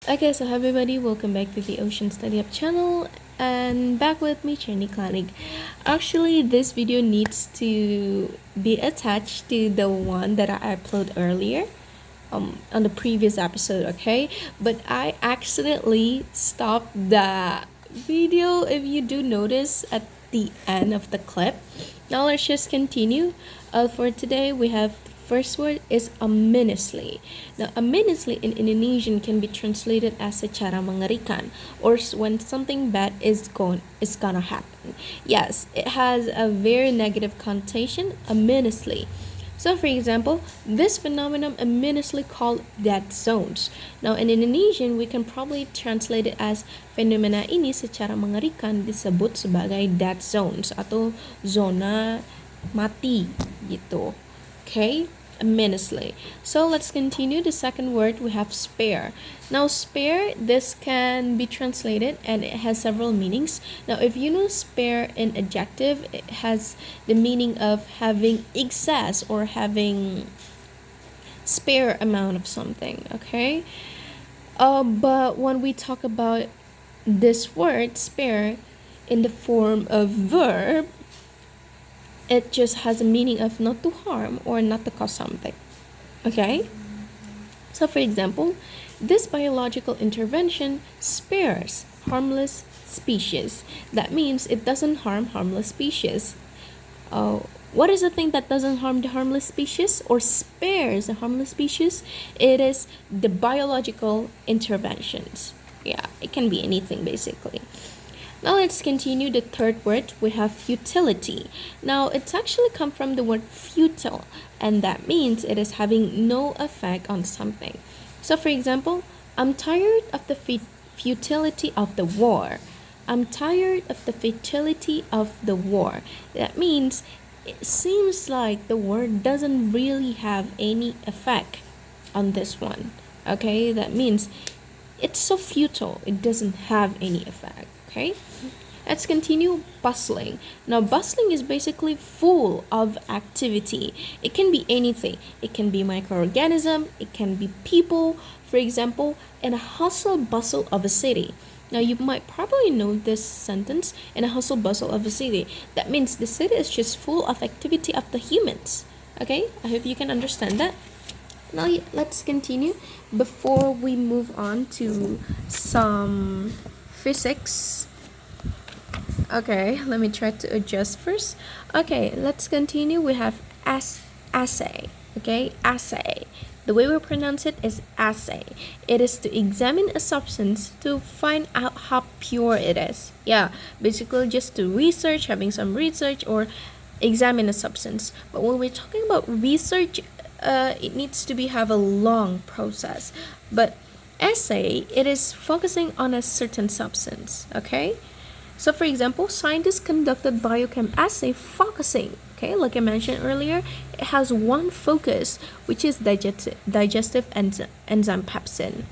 Okay, so hi everybody, welcome back to the Ocean Study Up channel and back with me, Cherny Klanik. Actually, this video needs to be attached to the one that I uploaded earlier on the previous episode, okay? But I accidentally stopped the video, if you do notice at the end of the clip. Now let's just continue. For today, we have first word is ominously. Now, ominously in Indonesian can be translated as secara mengerikan, or when something bad is gonna happen. Yes, it has a very negative connotation, ominously. So, for example, this phenomenon ominously called dead zones. Now, in Indonesian, we can probably translate it as fenomena ini secara mengerikan disebut sebagai dead zones atau zona mati gitu. Okay, ominously. So let's continue. The second word we have spare. Now spare, this can be translated and it has several meanings. Now if you know spare in adjective, it has the meaning of having excess or having spare amount of something. Okay, but when we talk about this word spare in the form of verb, it just has a meaning of not to harm or not to cause something. Okay? So for example, this biological intervention spares harmless species. That means it doesn't harm harmless species. What is the thing that doesn't harm the harmless species or spares the harmless species? It is the biological interventions. Yeah, it can be anything basically. Now let's continue the third word. We have futility. Now it's actually come from the word futile, and that means it is having no effect on something. So for example, I'm tired of the futility of the war. I'm tired of the futility of the war. That means it seems like the war doesn't really have any effect on this one. Okay, that means it's so futile, it doesn't have any effect. Okay, let's continue. Bustling. Now bustling is basically full of activity. It can be anything. It can be microorganism, it can be people. For example, in a hustle bustle of a city. Now you might probably know this sentence, in a hustle bustle of a city. That means the city is just full of activity of the humans. Okay, I hope you can understand that. Now let's continue before we move on to some physics. Okay, let me try to adjust first. Okay, let's continue. We have assay. Okay, assay. The way we pronounce it is assay. It is to examine a substance to find out how pure it is. Yeah, basically just to research, having some research or examine a substance. But when we're talking about research, it needs to have a long process. But assay, it is focusing on a certain substance. Okay, so for example, scientists conducted biochem assay focusing. Okay, like I mentioned earlier, it has one focus, which is digestive enzyme pepsin.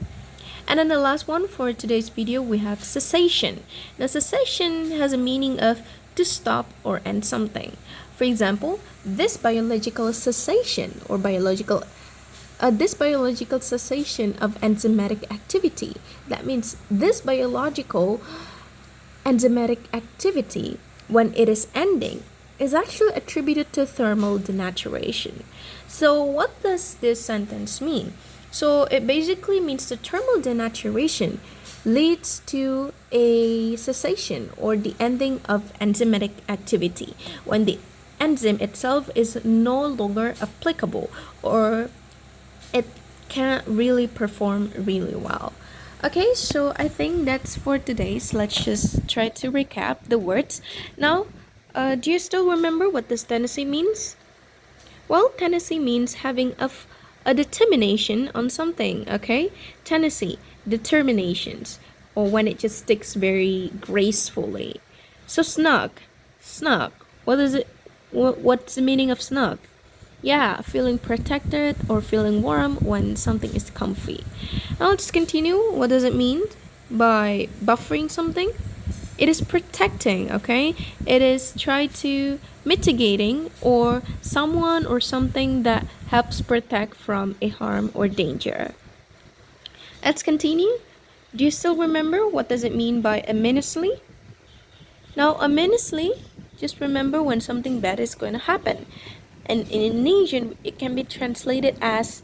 And then the last one for today's video, we have cessation. Now cessation has a meaning of to stop or end something. For example, this biological cessation or this biological cessation of enzymatic activity. That means this biological enzymatic activity, when it is ending, is actually attributed to thermal denaturation. So what does this sentence mean? So it basically means the thermal denaturation leads to a cessation or the ending of enzymatic activity when the enzyme itself is no longer applicable or it can't really perform really well. Okay, so I think that's for today's. Let's just try to recap the words. Now, do you still remember what this tendency means? Well, tendency means having a determination on something, okay? Tendency, determinations, or when it just sticks very gracefully. So snug, what is it? What's the meaning of snug? Yeah, feeling protected or feeling warm when something is comfy. Now let's continue. What does it mean by buffering something? It is protecting, okay? It is try to mitigating or someone or something that helps protect from a harm or danger. Let's continue. Do you still remember what does it mean by ominously? Now, ominously, just remember when something bad is going to happen. And in Indonesian, it can be translated as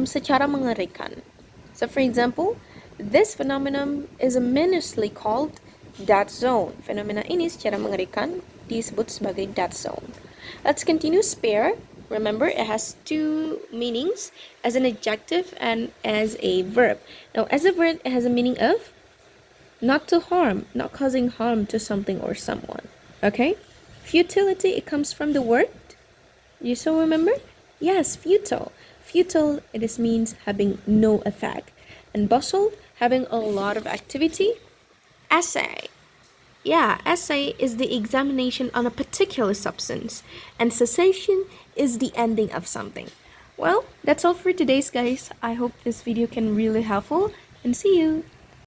secara mengerikan. So for example, this phenomenon is ominously called death zone. Fenomena ini secara mengerikan disebut sebagai death zone. Let's continue spare. Remember, it has two meanings, as an adjective and as a verb. Now, as a verb, it has a meaning of not to harm, not causing harm to something or someone. Okay? Futility, it comes from the word. You still remember? Yes, futile. Futile, it just means having no effect. And bustle, having a lot of activity. Essay. Yeah, essay is the examination on a particular substance, and cessation is the ending of something. Well, that's all for today's guys. I hope this video can really helpful, and see you.